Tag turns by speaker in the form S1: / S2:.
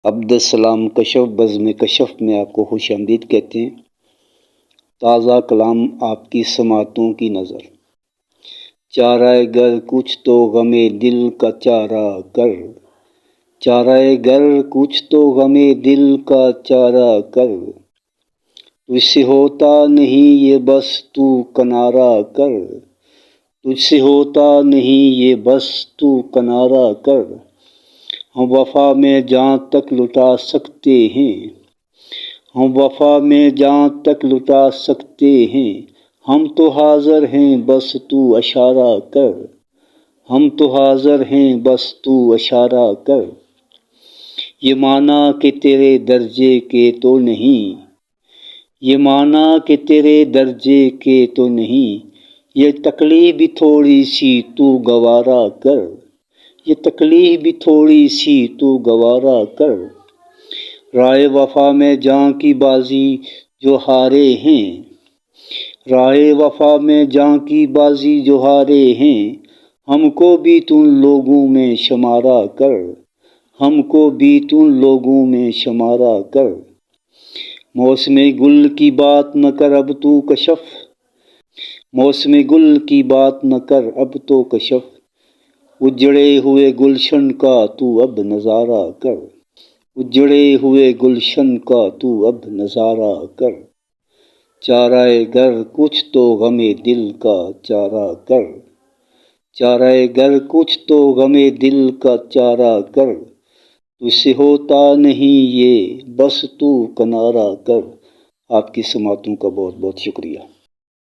S1: عبدالسلام کشف بزم کشف میں آپ کو خوش آمدید کہتے ہیں۔ تازہ کلام آپ کی سماعتوں کی نظر، چارہ گر کچھ تو غم دل کا چارہ کر، چارہ گر کچھ تو غم دل کا چارہ کر، تجھ سے ہوتا نہیں یہ بس تو کنارہ کر، تجھ سے ہوتا نہیں یہ بس تو کنارہ کر، ہم وفا میں جان تک لٹا سکتے ہیں، ہم وفا میں جان تک لٹا سکتے ہیں، ہم تو حاضر ہیں بس تو اشارہ کر، ہم تو حاضر ہیں بس تو اشارہ کر، یہ معنی کہ تیرے درجے کے تو نہیں، یہ معنی کہ تیرے درجے کے تو نہیں، یہ تکلیف بھی تھوڑی سی تو گوارا کر، یہ تکلیف بھی تھوڑی سی تو گوارا کر، رائے وفا میں جاں کی بازی جو ہارے ہیں، رائے وفا میں جاں کی بازی جو ہارے ہیں، ہم کو بھی تم لوگوں میں شمارا کر، ہم کو بھی تم لوگوں میں شمارا کر، موسم گل کی بات نہ کر اب تو کشف، موسم گل کی بات نہ کر اب تو کشف، اجڑے ہوئے گلشن کا تو اب نظارہ کر، اجڑے ہوئے گلشن کا تو اب نظارہ کر، چارہ گر کچھ تو غم دل کا چارہ کر، چارہ گر کچھ تو غم دل کا چارہ کر، تجھ سے ہوتا نہیں یہ بس تو کنارہ کر۔ آپ کی سماعتوں کا بہت بہت شکریہ۔